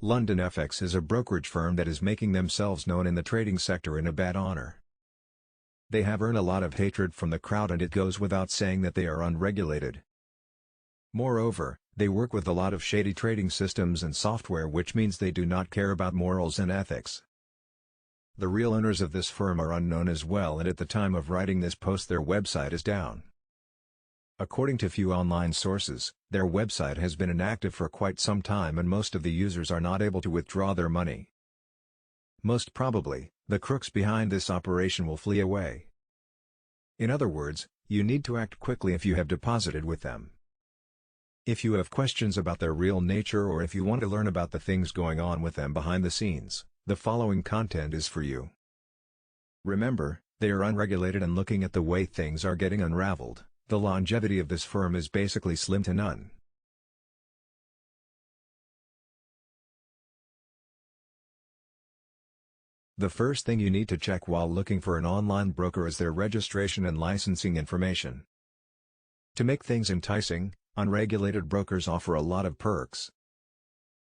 London FX is a brokerage firm that is making themselves known in the trading sector in a bad honor. They have earned a lot of hatred from the crowd, and it goes without saying that they are unregulated. Moreover, they work with a lot of shady trading systems and software, which means they do not care about morals and ethics. The real owners of this firm are unknown as well, and at the time of writing this post their website is down. According to few online sources, their website has been inactive for quite some time and most of the users are not able to withdraw their money. Most probably, the crooks behind this operation will flee away. In other words, you need to act quickly if you have deposited with them. If you have questions about their real nature, or if you want to learn about the things going on with them behind the scenes, the following content is for you. Remember, they are unregulated, and looking at the way things are getting unraveled, the longevity of this firm is basically slim to none. The first thing you need to check while looking for an online broker is their registration and licensing information. To make things enticing, unregulated brokers offer a lot of perks.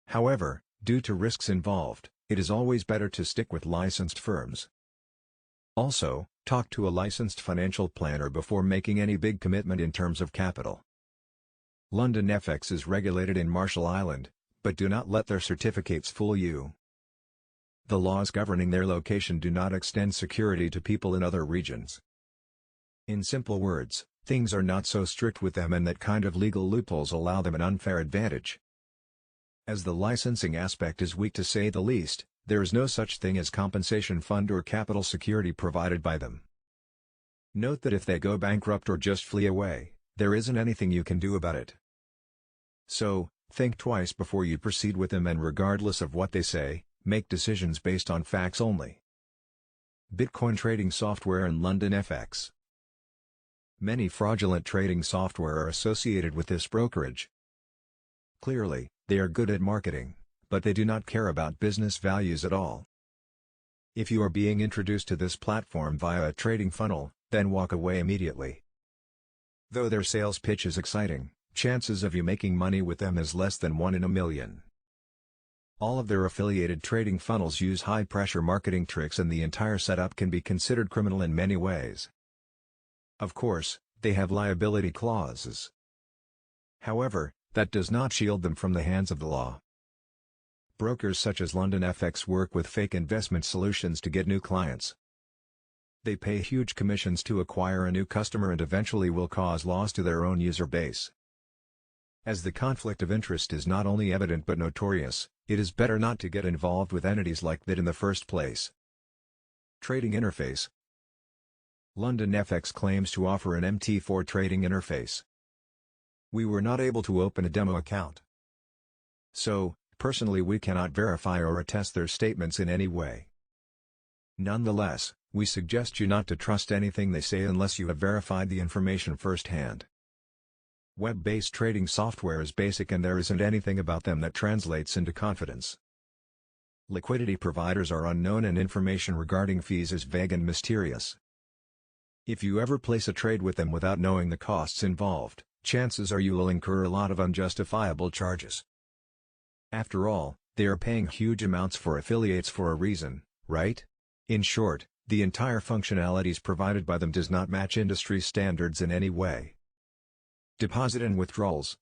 However, due to risks involved, it is always better to stick with licensed firms. Also, talk to a licensed financial planner before making any big commitment in terms of capital. London FX is regulated in Marshall Island, but do not let their certificates fool you. The laws governing their location do not extend security to people in other regions. In simple words, things are not so strict with them, and that kind of legal loopholes allow them an unfair advantage. As the licensing aspect is weak to say the least, there is no such thing as compensation fund or capital security provided by them. Note that if they go bankrupt or just flee away, there isn't anything you can do about it. So, think twice before you proceed with them, and regardless of what they say, make decisions based on facts only. Bitcoin trading software and London FX. Many fraudulent trading software are associated with this brokerage. Clearly, they are good at marketing, but they do not care about business values at all. If you are being introduced to this platform via a trading funnel, then walk away immediately. Though their sales pitch is exciting, chances of you making money with them is less than 1 in a million. All of their affiliated trading funnels use high-pressure marketing tricks, and the entire setup can be considered criminal in many ways. Of course, they have liability clauses. However, that does not shield them from the hands of the law. Brokers such as London FX work with fake investment solutions to get new clients. They pay huge commissions to acquire a new customer and eventually will cause loss to their own user base. As the conflict of interest is not only evident but notorious, it is better not to get involved with entities like that in the first place. Trading interface. London FX claims to offer an MT4 trading interface. We were not able to open a demo account. So, personally we cannot verify or attest their statements in any way. Nonetheless, we suggest you not to trust anything they say unless you have verified the information firsthand. Web-based trading software is basic, and there isn't anything about them that translates into confidence. Liquidity providers are unknown, and information regarding fees is vague and mysterious. If you ever place a trade with them without knowing the costs involved, chances are you will incur a lot of unjustifiable charges. After all, they are paying huge amounts for affiliates for a reason, right? In short, the entire functionalities provided by them does not match industry standards in any way. Deposit and withdrawals.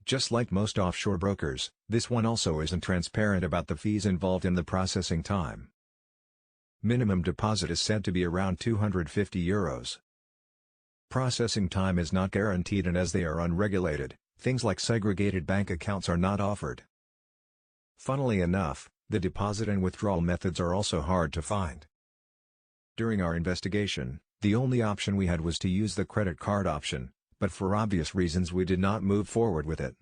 Just like most offshore brokers, this one also isn't transparent about the fees involved in the processing time. Minimum deposit is said to be around €250. Processing time is not guaranteed, and as they are unregulated, things like segregated bank accounts are not offered. Funnily enough, the deposit and withdrawal methods are also hard to find. During our investigation, the only option we had was to use the credit card option, but for obvious reasons we did not move forward with it.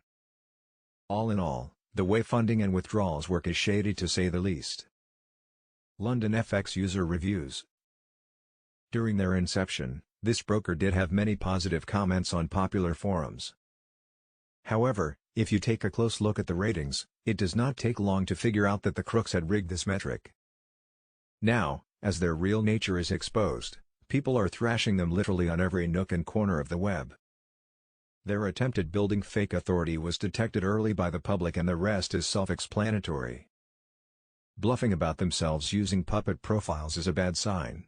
All in all, the way funding and withdrawals work is shady to say the least. London FX user reviews. During their inception, this broker did have many positive comments on popular forums. However, if you take a close look at the ratings, it does not take long to figure out that the crooks had rigged this metric. Now, as their real nature is exposed, people are thrashing them literally on every nook and corner of the web. Their attempted building fake authority was detected early by the public and the rest is self-explanatory. Bluffing about themselves using puppet profiles is a bad sign.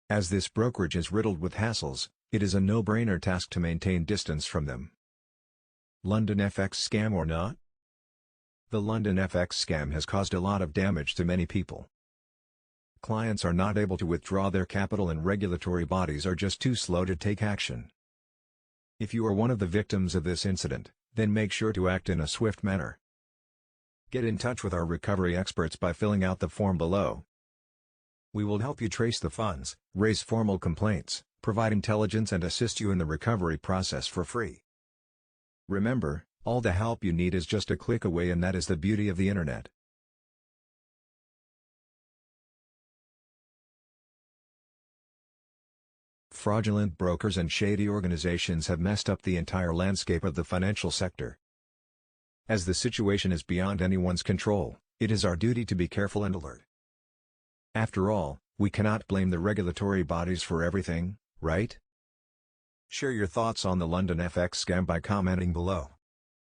As this brokerage is riddled with hassles, it is a no-brainer task to maintain distance from them. London FX scam or not? The London FX scam has caused a lot of damage to many people. Clients are not able to withdraw their capital and regulatory bodies are just too slow to take action. If you are one of the victims of this incident, then make sure to act in a swift manner. Get in touch with our recovery experts by filling out the form below. We will help you trace the funds, raise formal complaints, provide intelligence and assist you in the recovery process for free. Remember, all the help you need is just a click away, and that is the beauty of the internet. Fraudulent brokers and shady organizations have messed up the entire landscape of the financial sector. As the situation is beyond anyone's control, it is our duty to be careful and alert. After all, we cannot blame the regulatory bodies for everything, right? Share your thoughts on the London FX scam by commenting below.